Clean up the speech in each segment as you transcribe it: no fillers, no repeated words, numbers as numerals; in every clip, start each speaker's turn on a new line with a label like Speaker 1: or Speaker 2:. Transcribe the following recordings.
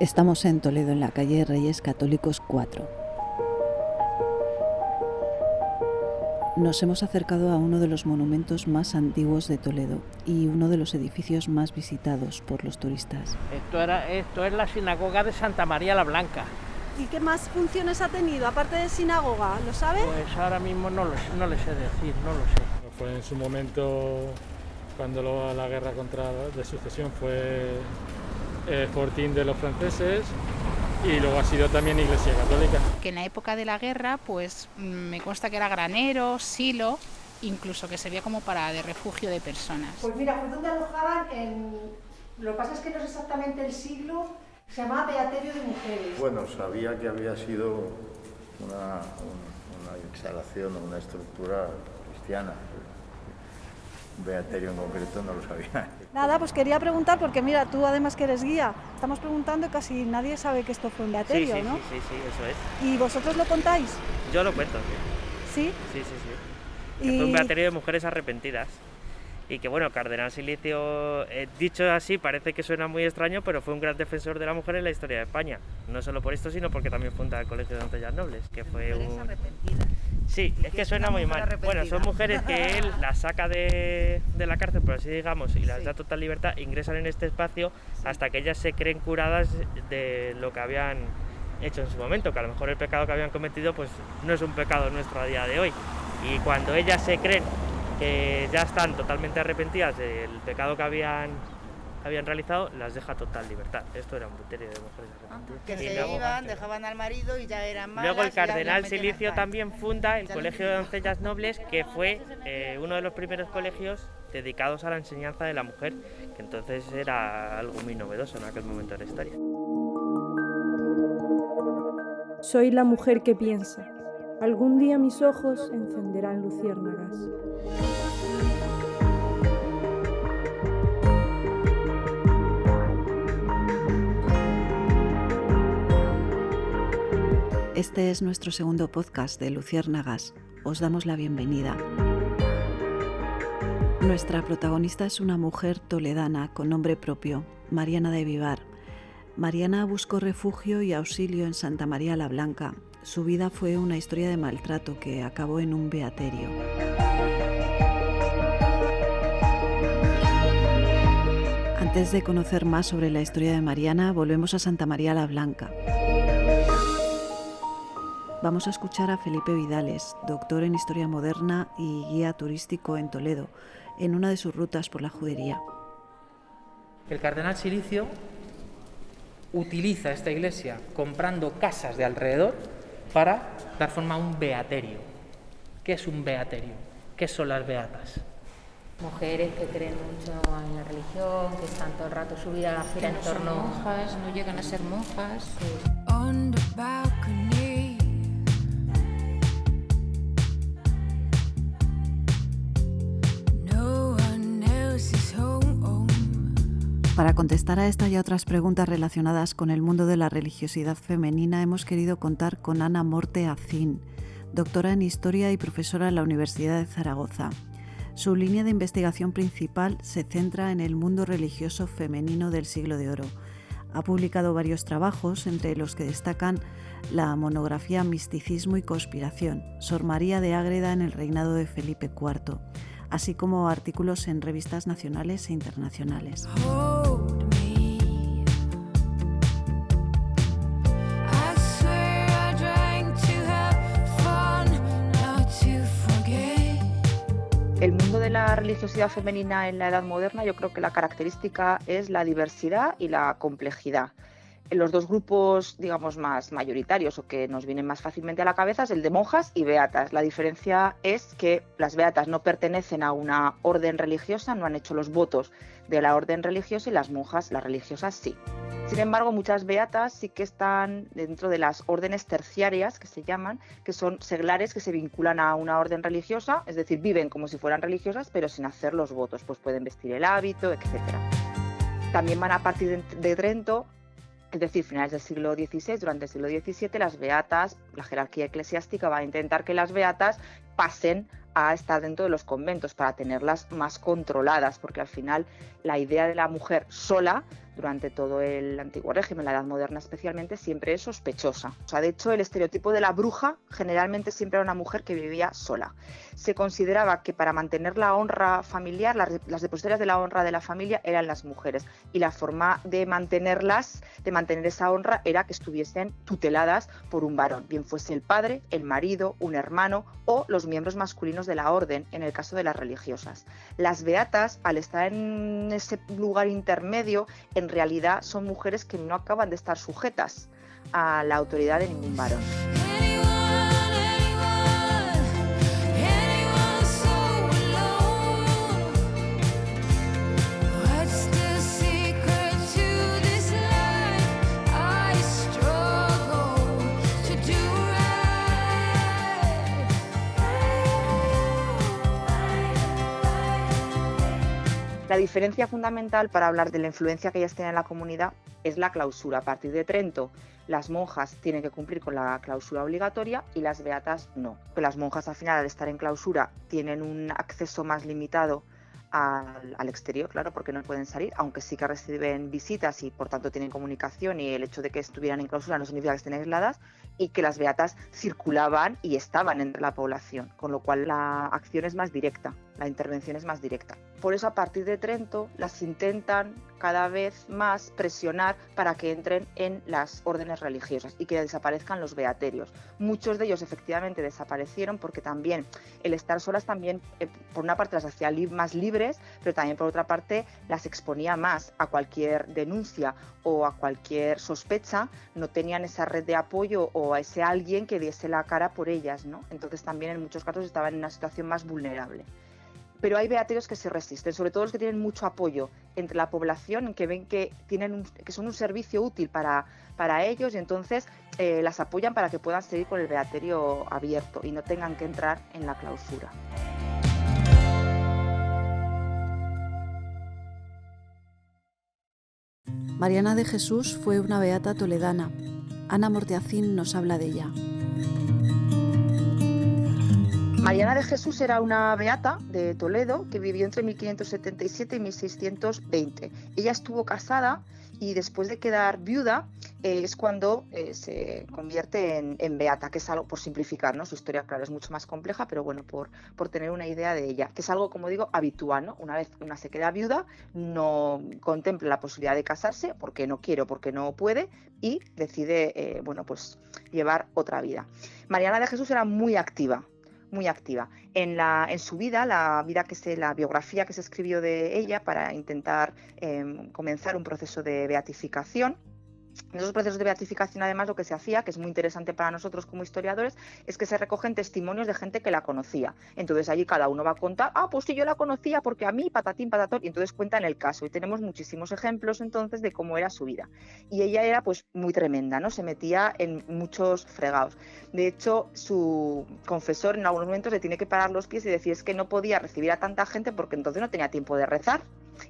Speaker 1: Estamos en Toledo, en la calle Reyes Católicos 4. Nos hemos acercado a uno de los monumentos más antiguos de Toledo y uno de los edificios más visitados por los turistas.
Speaker 2: Esto es la sinagoga de Santa María la Blanca.
Speaker 3: ¿Y qué más funciones ha tenido, aparte de sinagoga? ¿Lo sabe?
Speaker 2: Pues ahora mismo no le sé decir, no lo sé.
Speaker 4: Fue en su momento, cuando la guerra de sucesión fue fortín de los franceses, y luego ha sido también iglesia católica.
Speaker 5: Que en la época de la guerra, pues me consta que era granero, silo, incluso que servía como de refugio de personas.
Speaker 6: Pues mira, fue donde alojaban lo que pasa es que no es exactamente el siglo, se llamaba Beaterio de Mujeres.
Speaker 7: Bueno, sabía que había sido una instalación o una estructura cristiana. Beaterio en concreto no lo sabía.
Speaker 3: Nada, pues quería preguntar, porque mira, tú además que eres guía, estamos preguntando y casi nadie sabe que esto fue un beaterio,
Speaker 8: sí,
Speaker 3: ¿no?
Speaker 8: Sí, eso es.
Speaker 3: ¿Y vosotros lo contáis?
Speaker 8: Yo lo cuento,
Speaker 3: sí.
Speaker 8: ¿Sí? Sí. Que fue un beaterio de mujeres arrepentidas. Y que bueno, Cardenal Silicio, dicho así, parece que suena muy extraño, pero fue un gran defensor de la mujer en la historia de España. No solo por esto, sino porque también funda el Colegio de Doncellas Nobles, que fue
Speaker 5: mujeres arrepentidas.
Speaker 8: Sí, es que suena muy mal. Bueno, son mujeres que él las saca de la cárcel, por así digamos, y las da total libertad, ingresan en este espacio hasta que ellas se creen curadas de lo que habían hecho en su momento, que a lo mejor el pecado que habían cometido pues no es un pecado nuestro a día de hoy. Y cuando ellas se creen que ya están totalmente arrepentidas del pecado que habían realizado, las deja total libertad. Esto era un beaterio de mujeres arrepentidas.
Speaker 9: Que se iban, dejaban al marido y ya eran malas.
Speaker 8: Luego el Cardenal Silicio también funda el Colegio de Doncellas Nobles, que fue uno de los primeros colegios dedicados a la enseñanza de la mujer, que entonces era algo muy novedoso en aquel momento de la historia.
Speaker 10: Soy la mujer que piensa. Algún día mis ojos encenderán luciérnagas.
Speaker 1: Este es nuestro segundo podcast de Luciérnagas. Os damos la bienvenida. Nuestra protagonista es una mujer toledana con nombre propio, Mariana de Vivar. Mariana buscó refugio y auxilio en Santa María la Blanca. Su vida fue una historia de maltrato que acabó en un beaterio. Antes de conocer más sobre la historia de Mariana, volvemos a Santa María la Blanca. Vamos a escuchar a Felipe Vidales, doctor en Historia Moderna y guía turístico en Toledo, en una de sus rutas por la judería.
Speaker 11: El Cardenal Silicio utiliza esta iglesia comprando casas de alrededor para dar forma a un beaterio. ¿Qué es un beaterio? ¿Qué son las beatas?
Speaker 12: Mujeres que creen mucho en la religión, que están todo el rato su vida gira en torno a
Speaker 5: monjas, no llegan a ser monjas.
Speaker 12: Sí.
Speaker 1: Para contestar a esta y a otras preguntas relacionadas con el mundo de la religiosidad femenina, hemos querido contar con Ana Morte Acín, doctora en Historia y profesora en la Universidad de Zaragoza. Su línea de investigación principal se centra en el mundo religioso femenino del Siglo de Oro. Ha publicado varios trabajos, entre los que destacan la monografía Misticismo y Conspiración, Sor María de Ágreda en el reinado de Felipe IV, así como artículos en revistas nacionales e internacionales.
Speaker 9: El mundo de la religiosidad femenina en la Edad Moderna, yo creo que la característica es la diversidad y la complejidad. En los dos grupos, digamos, más mayoritarios o que nos vienen más fácilmente a la cabeza es el de monjas y beatas. La diferencia es que las beatas no pertenecen a una orden religiosa, no han hecho los votos de la orden religiosa, y las monjas, las religiosas, sí. Sin embargo, muchas beatas sí que están dentro de las órdenes terciarias, que se llaman, que son seglares que se vinculan a una orden religiosa, es decir, viven como si fueran religiosas, pero sin hacer los votos, pues pueden vestir el hábito, etc. También van a partir de Trento, es decir, finales del siglo XVI, durante el siglo XVII, las beatas, la jerarquía eclesiástica va a intentar que las beatas pasen a estar dentro de los conventos para tenerlas más controladas, porque al final la idea de la mujer sola durante todo el antiguo régimen, la Edad Moderna especialmente, siempre es sospechosa. O sea, de hecho, el estereotipo de la bruja generalmente siempre era una mujer que vivía sola. Se consideraba que para mantener la honra familiar, las depositarias de la honra de la familia eran las mujeres, y la forma de mantener esa honra era que estuviesen tuteladas por un varón, bien fuese el padre, el marido, un hermano o los miembros masculinos de la orden, en el caso de las religiosas. Las beatas, al estar en ese lugar intermedio, en realidad son mujeres que no acaban de estar sujetas a la autoridad de ningún varón. La diferencia fundamental para hablar de la influencia que ellas tienen en la comunidad es la clausura. A partir de Trento, las monjas tienen que cumplir con la clausura obligatoria y las beatas no. Las monjas, al final, al estar en clausura, tienen un acceso más limitado al exterior, claro, porque no pueden salir, aunque sí que reciben visitas y por tanto tienen comunicación, y el hecho de que estuvieran en clausura no significa que estén aisladas, y que las beatas circulaban y estaban entre la población, con lo cual la acción es más directa, la intervención es más directa. Por eso, a partir de Trento, las intentan cada vez más presionar para que entren en las órdenes religiosas y que desaparezcan los beaterios. Muchos de ellos efectivamente desaparecieron, porque también el estar solas también, por una parte las hacía más libres, pero también por otra parte las exponía más a cualquier denuncia o a cualquier sospecha. No tenían esa red de apoyo o a ese alguien que diese la cara por ellas, ¿no? Entonces también en muchos casos estaban en una situación más vulnerable. Pero hay beaterios que se resisten, sobre todo los que tienen mucho apoyo entre la población, que ven que son un servicio útil para ellos, y entonces las apoyan para que puedan seguir con el beaterio abierto y no tengan que entrar en la clausura.
Speaker 1: Mariana de Jesús fue una beata toledana. Ana Morteacín nos habla de ella.
Speaker 9: Mariana de Jesús era una beata de Toledo que vivió entre 1577 y 1620. Ella estuvo casada y después de quedar viuda es cuando se convierte en beata, que es algo, por simplificar, ¿no? Su historia, claro, es mucho más compleja, pero bueno, por tener una idea de ella, que es algo, como digo, habitual, ¿no? Una vez una se queda viuda, no contempla la posibilidad de casarse porque no quiere o porque no puede, y decide, pues llevar otra vida. Mariana de Jesús era muy activa. En su vida, la biografía que se escribió de ella para intentar comenzar un proceso de beatificación. En esos procesos de beatificación, además, lo que se hacía, que es muy interesante para nosotros como historiadores, es que se recogen testimonios de gente que la conocía. Entonces allí cada uno va a contar, pues sí, yo la conocía porque a mí, patatín, patatón, y entonces cuentan el caso. Y tenemos muchísimos ejemplos entonces de cómo era su vida. Y ella era pues muy tremenda, ¿no? Se metía en muchos fregados. De hecho, su confesor en algunos momentos le tiene que parar los pies y decir es que no podía recibir a tanta gente porque entonces no tenía tiempo de rezar.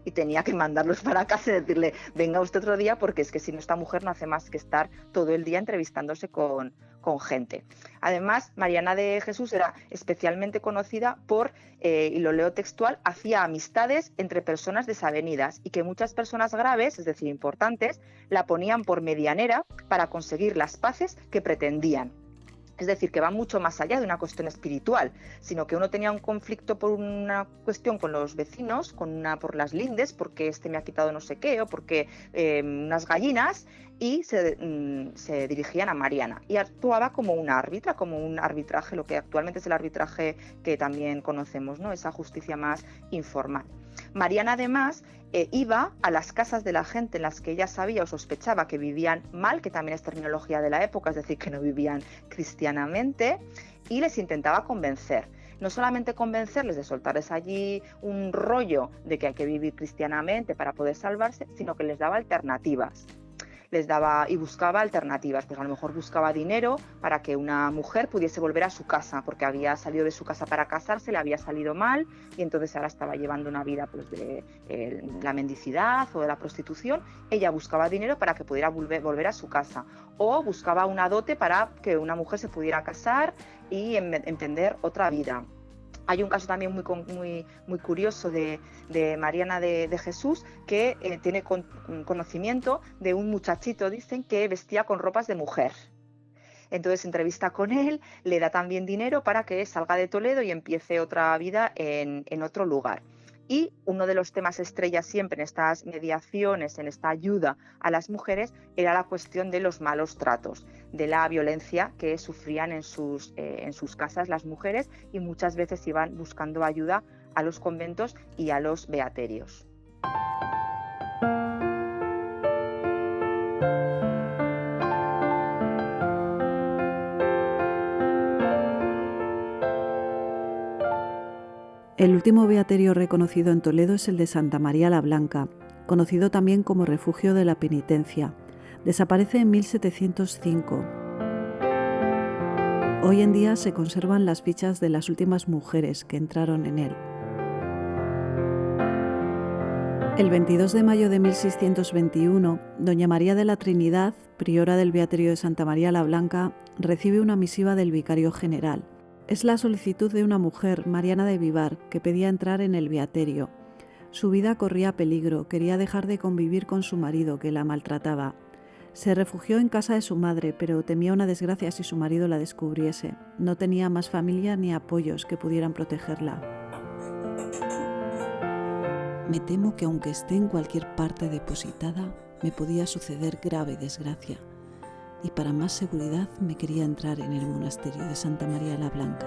Speaker 9: Y tenía que mandarlos para casa y decirle, venga usted otro día, porque es que si no, esta mujer no hace más que estar todo el día entrevistándose con gente. Además, Mariana de Jesús era especialmente conocida por, y lo leo textual, hacía amistades entre personas desavenidas y que muchas personas graves, es decir, importantes, la ponían por medianera para conseguir las paces que pretendían. Es decir, que va mucho más allá de una cuestión espiritual, sino que uno tenía un conflicto por una cuestión con los vecinos, por las lindes, porque este me ha quitado no sé qué, o porque unas gallinas, y se dirigían a Mariana. Y actuaba como una árbitra, como un arbitraje, lo que actualmente es el arbitraje que también conocemos, ¿no? Esa justicia más informal. Mariana, además, iba a las casas de la gente en las que ella sabía o sospechaba que vivían mal, que también es terminología de la época, es decir, que no vivían cristianamente, y les intentaba convencer. No solamente convencerles de soltarles allí un rollo de que hay que vivir cristianamente para poder salvarse, sino que les daba alternativas. Y buscaba alternativas, pues a lo mejor buscaba dinero para que una mujer pudiese volver a su casa, porque había salido de su casa para casarse, le había salido mal y entonces ahora estaba llevando una vida pues de la mendicidad o de la prostitución. Ella buscaba dinero para que pudiera volver a su casa, o buscaba una dote para que una mujer se pudiera casar y emprender otra vida. Hay un caso también muy curioso de Mariana de Jesús, que tiene conocimiento de un muchachito, dicen, que vestía con ropas de mujer. Entonces entrevista con él, le da también dinero para que salga de Toledo y empiece otra vida en otro lugar. Y uno de los temas estrella siempre en estas mediaciones, en esta ayuda a las mujeres, era la cuestión de los malos tratos, de la violencia que sufrían en sus casas las mujeres, y muchas veces iban buscando ayuda a los conventos y a los beaterios.
Speaker 1: El último beaterio reconocido en Toledo es el de Santa María la Blanca, conocido también como Refugio de la Penitencia. Desaparece en 1705. Hoy en día se conservan las fichas de las últimas mujeres que entraron en él. El 22 de mayo de 1621, doña María de la Trinidad, priora del beaterio de Santa María la Blanca, recibe una misiva del vicario general. Es la solicitud de una mujer, Mariana de Vivar, que pedía entrar en el beaterio. Su vida corría peligro, quería dejar de convivir con su marido, que la maltrataba. Se refugió en casa de su madre, pero temía una desgracia si su marido la descubriese. No tenía más familia ni apoyos que pudieran protegerla. Me temo que aunque esté en cualquier parte depositada, me podía suceder grave desgracia. Y para más seguridad me quería entrar en el monasterio de Santa María la Blanca.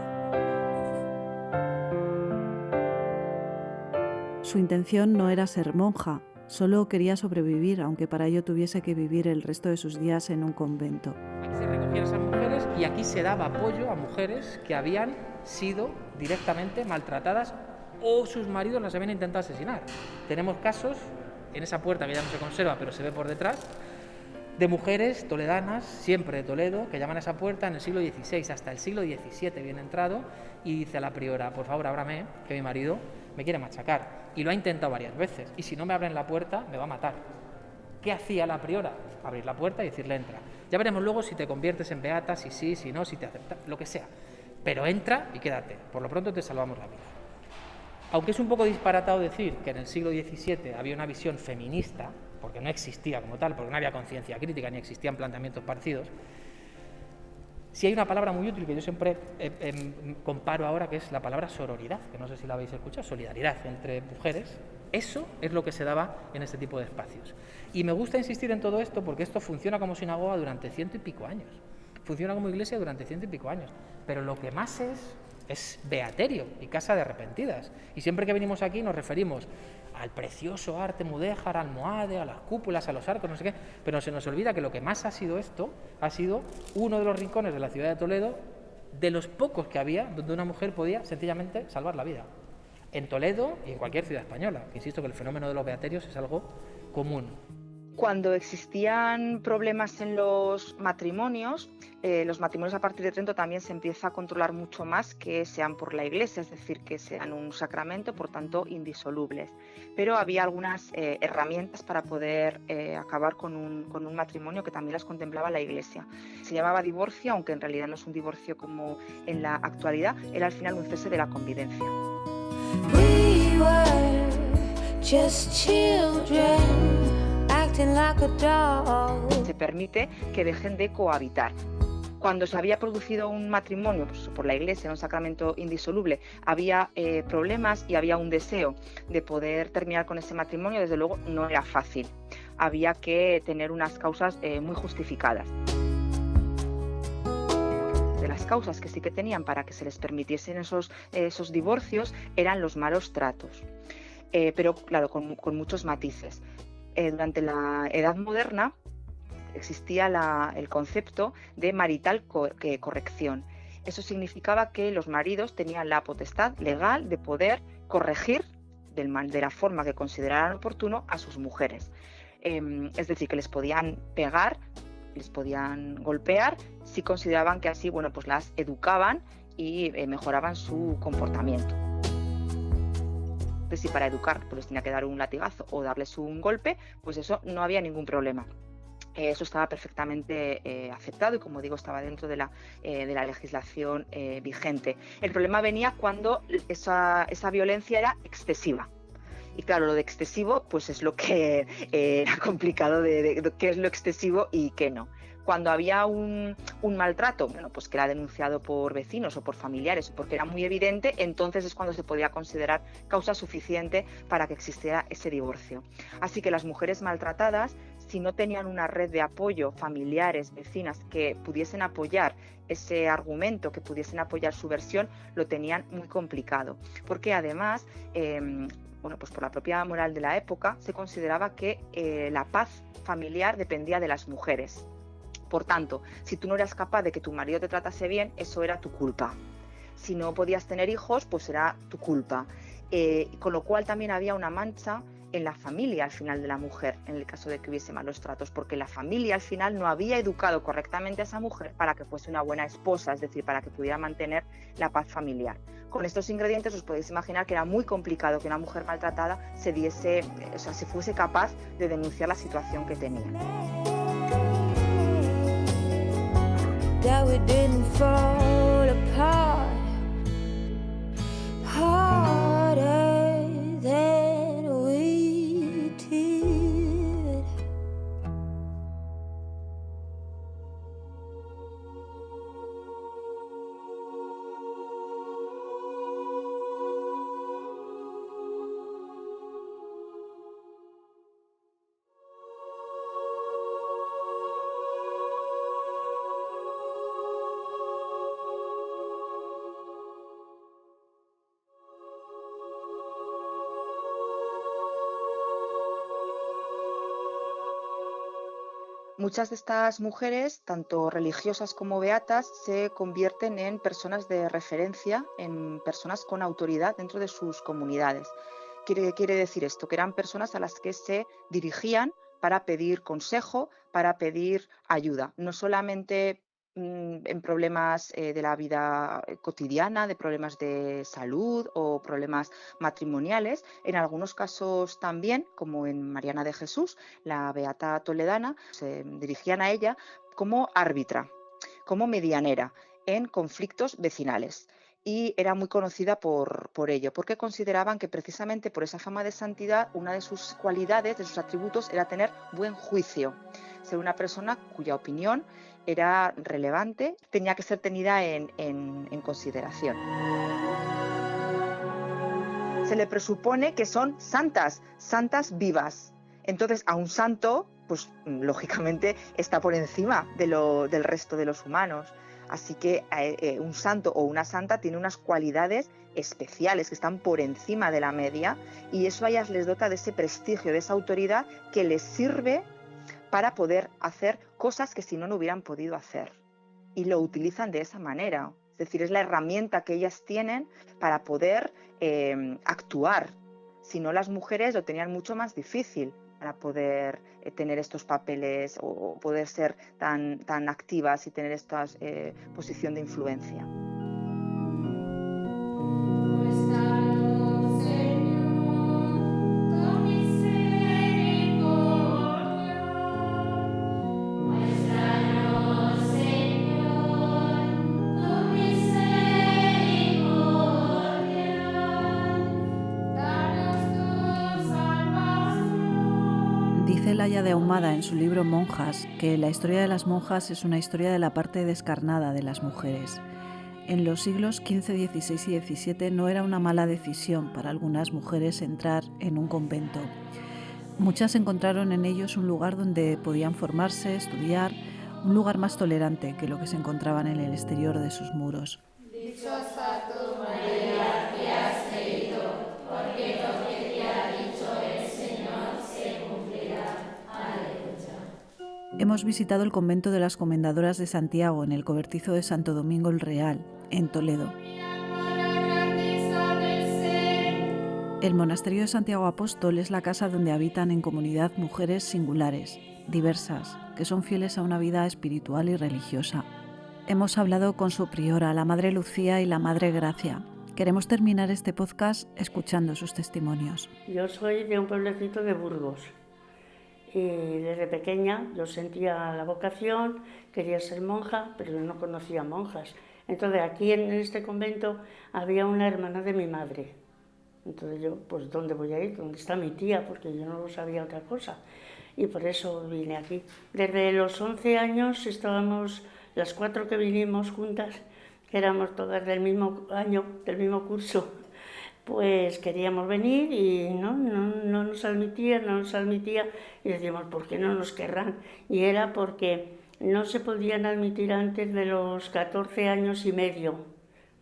Speaker 1: Su intención no era ser monja, solo quería sobrevivir, aunque para ello tuviese que vivir el resto de sus días en un convento.
Speaker 11: Aquí se recogían esas mujeres y aquí se daba apoyo a mujeres que habían sido directamente maltratadas o sus maridos las habían intentado asesinar. Tenemos casos, en esa puerta que ya no se conserva, pero se ve por detrás, de mujeres toledanas, siempre de Toledo, que llaman a esa puerta en el siglo XVI, hasta el siglo XVII bien entrado, y dice a la priora: por favor, ábrame, que mi marido me quiere machacar. Y lo ha intentado varias veces, y si no me abren la puerta, me va a matar. ¿Qué hacía la priora? Abrir la puerta y decirle: entra. Ya veremos luego si te conviertes en beata, si sí, si no, si te acepta, lo que sea. Pero entra y quédate, por lo pronto te salvamos la vida. Aunque es un poco disparatado decir que en el siglo XVII había una visión feminista, porque no existía como tal, porque no había conciencia crítica ni existían planteamientos parecidos, sí hay una palabra muy útil que yo siempre comparo ahora, que es la palabra sororidad, que no sé si la habéis escuchado, solidaridad entre mujeres. Eso es lo que se daba en este tipo de espacios. Y me gusta insistir en todo esto porque esto funciona como sinagoga durante 100 y pico años, funciona como iglesia durante 100 y pico años, pero lo que más es beaterio y casa de arrepentidas. Y siempre que venimos aquí nos referimos al precioso arte mudéjar, al almohade, a las cúpulas, a los arcos, no sé qué, pero se nos olvida que lo que más ha sido esto, ha sido uno de los rincones de la ciudad de Toledo, de los pocos que había, donde una mujer podía sencillamente salvar la vida. En Toledo y en cualquier ciudad española, que insisto que el fenómeno de los beaterios es algo común.
Speaker 9: Cuando existían problemas en los matrimonios a partir de Trento también se empieza a controlar mucho más que sean por la Iglesia, es decir, que sean un sacramento, por tanto, indisolubles. Pero había algunas herramientas para poder acabar con un matrimonio que también las contemplaba la Iglesia. Se llamaba divorcio, aunque en realidad no es un divorcio como en la actualidad, era al final un cese de la convivencia.
Speaker 13: We were just children.
Speaker 9: Se permite que dejen de cohabitar. Cuando se había producido un matrimonio pues, por la Iglesia, un sacramento indisoluble, había problemas y había un deseo de poder terminar con ese matrimonio. Desde luego no era fácil, había que tener unas causas muy justificadas. De las causas que sí que tenían para que se les permitiesen esos divorcios eran los malos tratos, pero claro, con muchos matices. Durante la Edad Moderna existía el concepto de marital corrección. Eso significaba que los maridos tenían la potestad legal de poder corregir de la forma que consideraran oportuno a sus mujeres. Es decir, que les podían pegar, les podían golpear si consideraban que así pues las educaban y mejoraban su comportamiento. Si para educar pues les tenía que dar un latigazo o darles un golpe, pues eso no había ningún problema. Eso estaba perfectamente aceptado y, como digo, estaba dentro de la legislación vigente. El problema venía cuando esa violencia era excesiva. Y claro, lo de excesivo pues es lo que era complicado de qué es lo excesivo y qué no. Cuando había un maltrato, bueno, pues que era denunciado por vecinos o por familiares, porque era muy evidente, entonces es cuando se podía considerar causa suficiente para que existiera ese divorcio. Así que las mujeres maltratadas, si no tenían una red de apoyo, familiares, vecinas, que pudiesen apoyar ese argumento, que pudiesen apoyar su versión, lo tenían muy complicado. Porque además, pues por la propia moral de la época, se consideraba que la paz familiar dependía de las mujeres. Por tanto, si tú no eras capaz de que tu marido te tratase bien, eso era tu culpa. Si no podías tener hijos, pues era tu culpa. Con lo cual también había una mancha en la familia al final de la mujer, en el caso de que hubiese malos tratos, porque la familia al final no había educado correctamente a esa mujer para que fuese una buena esposa, es decir, para que pudiera mantener la paz familiar. Con estos ingredientes os podéis imaginar que era muy complicado que una mujer maltratada se fuese capaz de denunciar la situación que tenía.
Speaker 13: That we didn't fall apart harder than we did.
Speaker 9: Muchas de estas mujeres, tanto religiosas como beatas, se convierten en personas de referencia, en personas con autoridad dentro de sus comunidades. Quiere decir esto, que eran personas a las que se dirigían para pedir consejo, para pedir ayuda, no solamente en problemas de la vida cotidiana, de problemas de salud o problemas matrimoniales. En algunos casos también, como en Mariana de Jesús, la beata toledana, se dirigían a ella como árbitra, como medianera en conflictos vecinales. Y era muy conocida por ello, porque consideraban que precisamente por esa fama de santidad, una de sus cualidades, de sus atributos, era tener buen juicio, ser una persona cuya opinión era relevante, tenía que ser tenida en consideración. Se le presupone que son santas vivas. Entonces, a un santo, pues lógicamente está por encima del resto de los humanos. Así que un santo o una santa tiene unas cualidades especiales que están por encima de la media, y eso a ellas les dota de ese prestigio, de esa autoridad que les sirve para poder hacer cosas que si no hubieran podido hacer. Y lo utilizan de esa manera. Es decir, es la herramienta que ellas tienen para poder actuar. Si no, las mujeres lo tenían mucho más difícil para poder tener estos papeles o poder ser tan activas y tener esta posición de influencia.
Speaker 1: Laia de Ahumada en su libro Monjas que la historia de las monjas es una historia de la parte descarnada de las mujeres. En los siglos XV, XVI y XVII no era una mala decisión para algunas mujeres entrar en un convento. Muchas encontraron en ellos un lugar donde podían formarse, estudiar, un lugar más tolerante que lo que se encontraban en el exterior de sus muros.
Speaker 13: Dichosa tú, María, que has creído, porque lo que te ha dicho el Señor se cumplirá. Aleluya.
Speaker 1: Hemos visitado el convento de las Comendadoras de Santiago en el cobertizo de Santo Domingo el Real, en Toledo. El monasterio de Santiago Apóstol es la casa donde habitan en comunidad mujeres singulares, diversas, que son fieles a una vida espiritual y religiosa. Hemos hablado con su priora, la Madre Lucía y la Madre Gracia. Queremos terminar este podcast escuchando sus testimonios.
Speaker 14: Yo soy de un pueblecito de Burgos Y desde pequeña yo sentía la vocación, quería ser monja, pero no conocía monjas. Entonces aquí en este convento había una hermana de mi madre. Entonces yo, pues ¿dónde voy a ir? ¿Dónde está mi tía? Porque yo no sabía otra cosa. Y por eso vine aquí. Desde los 11 años estábamos, las 4 que vinimos juntas, que éramos todas del mismo año, del mismo curso, pues queríamos venir y no nos admitía, y decíamos, ¿por qué no nos querrán? Y era porque no se podían admitir antes de los 14 años y medio,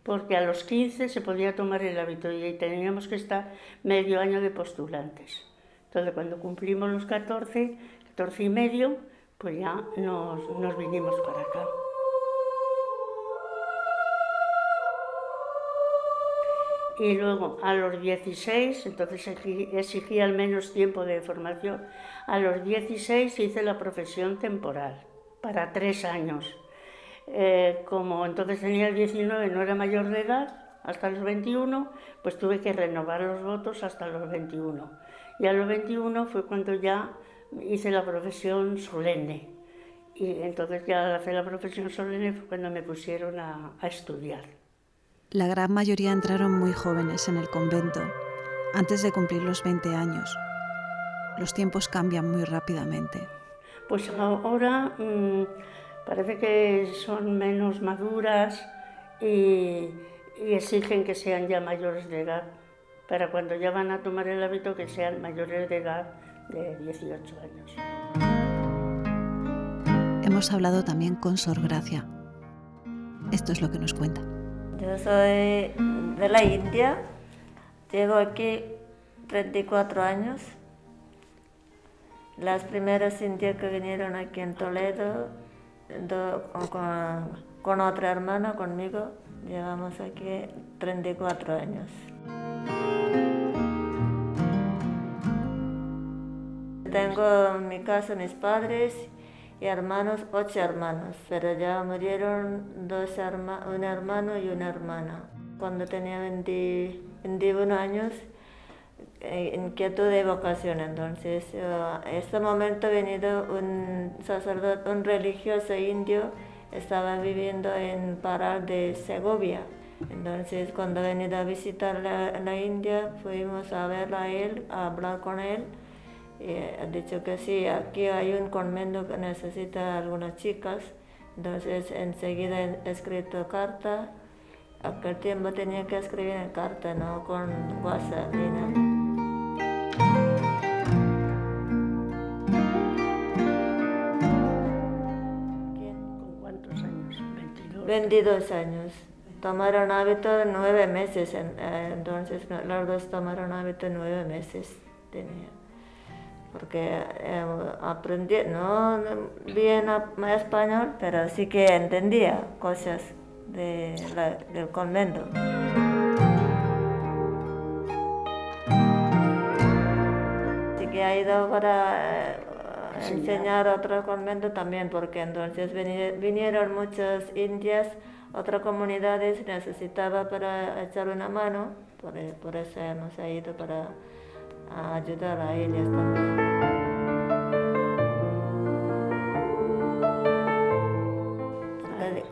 Speaker 14: porque a los 15 se podía tomar el hábito y teníamos que estar medio año de postulantes. Entonces cuando cumplimos los 14 y medio, pues ya nos vinimos para acá. Y luego a los 16, entonces exigía al menos tiempo de formación, a los 16 hice la profesión temporal, para 3 años. Como entonces tenía el 19, no era mayor de edad, hasta los 21, pues tuve que renovar los votos hasta los 21. Y a los 21 fue cuando ya hice la profesión solemne. Y entonces ya al hacer la profesión solemne fue cuando me pusieron a estudiar.
Speaker 1: La gran mayoría entraron muy jóvenes en el convento, antes de cumplir los 20 años. Los tiempos cambian muy rápidamente.
Speaker 14: Pues ahora parece que son menos maduras y exigen que sean ya mayores de edad, para cuando ya van a tomar el hábito que sean mayores de edad de 18 años.
Speaker 1: Hemos hablado también con Sor Gracia. Esto es lo que nos cuenta.
Speaker 15: Yo soy de la India, llevo aquí 34 años. Las primeras indias que vinieron aquí en Toledo, con otra hermana, conmigo, llevamos aquí 34 años. Tengo en mi casa mis padres y hermanos, 8 hermanos, pero ya murieron un hermano y una hermana. Cuando tenía 21 años, inquietud de vocación, entonces en este momento ha venido un sacerdote, un religioso indio, estaba viviendo en Parral de Segovia. Entonces cuando ha venido a visitar la India, fuimos a verlo a él, a hablar con él. Y ha dicho que sí, aquí hay un convento que necesita algunas chicas, entonces enseguida he escrito carta. Aquel tiempo tenía que escribir en carta, no con WhatsApp ni nada.
Speaker 14: ¿Con cuántos años? 22.
Speaker 15: 22 años. Tomaron hábito 9 meses, entonces los dos tomaron hábito 9 meses tenía. Porque aprendí, no bien español, pero sí que entendía cosas del convento. Así que he ido para enseñar otro convento también, porque entonces vinieron muchas indias, otras comunidades necesitaba para echar una mano, por eso hemos ido para ayudar a ellas también.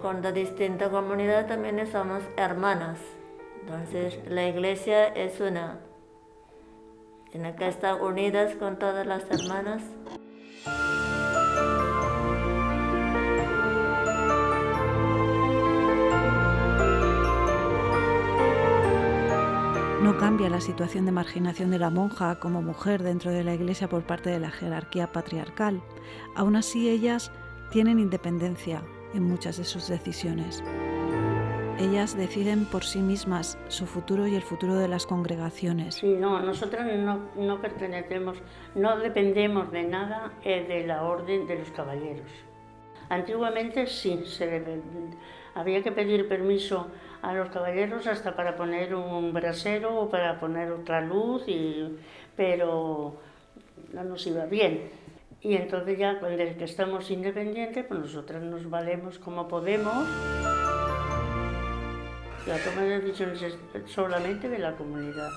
Speaker 15: Con la distinta comunidad también somos hermanas, entonces la iglesia es una, tiene que estar unidas con todas las hermanas.
Speaker 1: No cambia la situación de marginación de la monja como mujer dentro de la Iglesia por parte de la jerarquía patriarcal. Aún así, ellas tienen independencia en muchas de sus decisiones. Ellas deciden por sí mismas su futuro y el futuro de las congregaciones.
Speaker 14: Sí, no, nosotras no pertenecemos, no dependemos de nada de la orden de los caballeros. Antiguamente sí, había que pedir permiso a los caballeros hasta para poner un brasero o para poner otra luz, pero no nos iba bien. Y entonces ya cuando que estamos independientes, pues nosotras nos valemos como podemos. La toma de decisiones es solamente de la comunidad.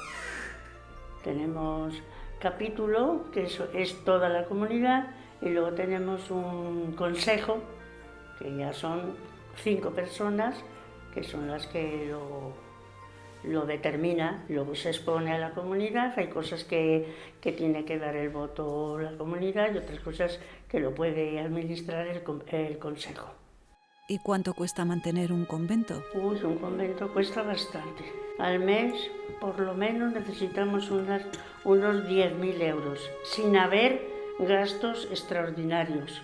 Speaker 14: Tenemos capítulo, que es toda la comunidad, y luego tenemos un consejo, que ya son 5 personas, que son las que lo determinan, luego se expone a la comunidad, hay cosas que tiene que dar el voto la comunidad y otras cosas que lo puede administrar el consejo.
Speaker 1: ¿Y cuánto cuesta mantener un convento?
Speaker 14: Un convento cuesta bastante. Al mes, por lo menos, necesitamos unos 10.000 euros, sin haber gastos extraordinarios,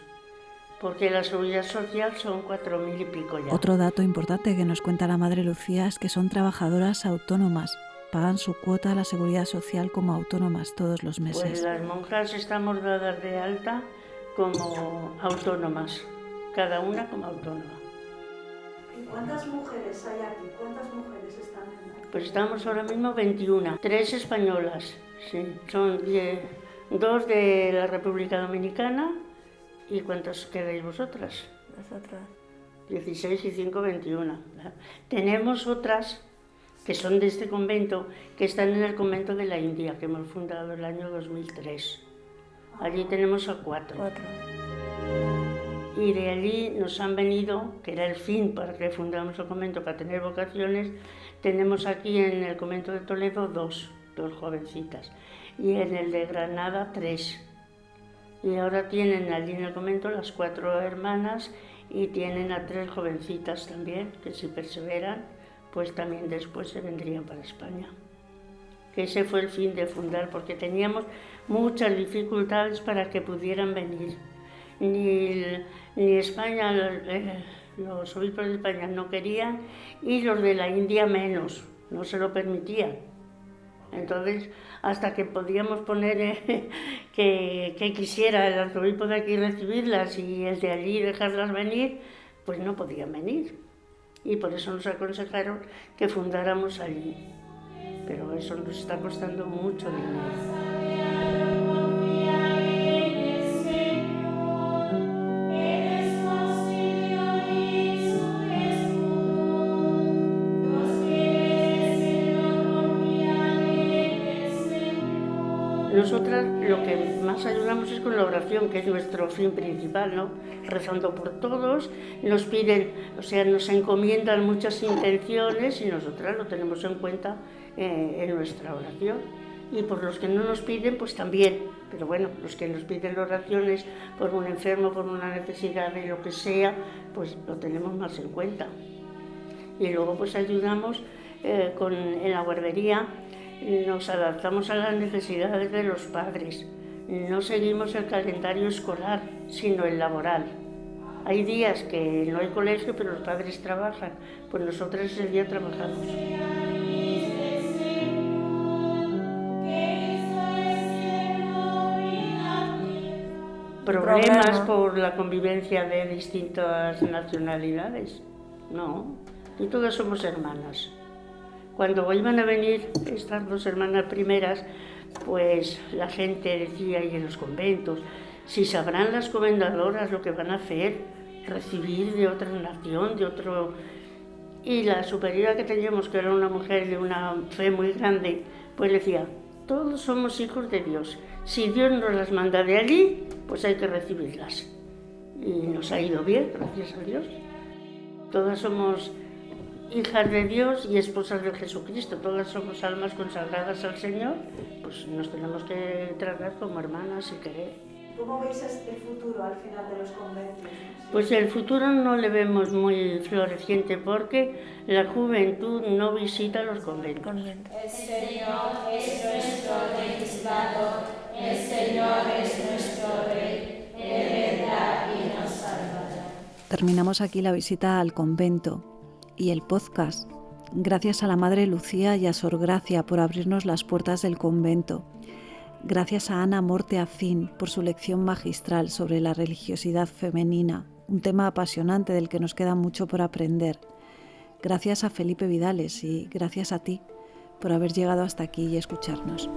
Speaker 14: porque la seguridad social son 4.000 y pico ya.
Speaker 1: Otro dato importante que nos cuenta la Madre Lucía es que son trabajadoras autónomas. Pagan su cuota a la seguridad social como autónomas todos los meses.
Speaker 14: Pues las monjas estamos dadas de alta como autónomas, cada una como autónoma.
Speaker 3: ¿Y cuántas mujeres hay aquí? ¿Cuántas mujeres están en aquí?
Speaker 14: Pues estamos ahora mismo 21, 3 españolas, sí. Son 2 de la República Dominicana. ¿Y cuántas quedáis vosotras?
Speaker 15: Nosotras.
Speaker 14: 16 y 5, 21. Tenemos otras que son de este convento, que están en el convento de la India, que hemos fundado el año 2003. Allí tenemos a 4. Y de allí nos han venido, que era el fin para que fundamos el convento, para tener vocaciones, tenemos aquí en el convento de Toledo 2 jovencitas, y en el de Granada 3. Y ahora tienen allí en el convento las 4 hermanas y tienen a 3 jovencitas también, que si perseveran, pues también después se vendrían para España. Que ese fue el fin de fundar, porque teníamos muchas dificultades para que pudieran venir. Ni España, los obispos de España no querían y los de la India menos, no se lo permitían. Entonces, hasta que podíamos poner que quisiera el arzobispo de aquí recibirlas y el de allí dejarlas venir, pues no podían venir. Y por eso nos aconsejaron que fundáramos allí. Pero eso nos está costando mucho dinero. Nosotras lo que más ayudamos es con la oración, que es nuestro fin principal, ¿no? Rezando por todos, nos piden, o sea, nos encomiendan muchas intenciones y nosotras lo tenemos en cuenta en nuestra oración. Y por los que no nos piden, pues también, pero bueno, los que nos piden oraciones por un enfermo, por una necesidad de lo que sea, pues lo tenemos más en cuenta. Y luego pues ayudamos en la guardería. Nos adaptamos a las necesidades de los padres. No seguimos el calendario escolar, sino el laboral. Hay días que no hay colegio, pero los padres trabajan. Pues nosotros ese día trabajamos. ¿Problemas por la convivencia de distintas nacionalidades? No, y todas somos hermanas. Cuando iban a venir estas 2 hermanas primeras, pues la gente decía, y en los conventos, si sabrán las comendadoras lo que van a hacer, recibir de otra nación, de otro... Y la superiora que teníamos, que era una mujer de una fe muy grande, pues decía, todos somos hijos de Dios. Si Dios nos las manda de allí, pues hay que recibirlas. Y nos ha ido bien, gracias a Dios. Todas somos hijas de Dios y esposas de Jesucristo, todas somos almas consagradas al Señor, pues nos tenemos que tratar como hermanas y querer.
Speaker 3: ¿Cómo veis el futuro al final de los conventos?
Speaker 14: Pues el futuro no le vemos muy floreciente porque la juventud no visita los conventos.
Speaker 13: El Señor es nuestro legislador, el Señor es nuestro Rey, de verdad y nos salvará.
Speaker 1: Terminamos aquí la visita al convento y el podcast. Gracias a la Madre Lucía y a Sor Gracia por abrirnos las puertas del convento. Gracias a Ana Morte Acín por su lección magistral sobre la religiosidad femenina, un tema apasionante del que nos queda mucho por aprender. Gracias a Felipe Vidales y gracias a ti por haber llegado hasta aquí y escucharnos.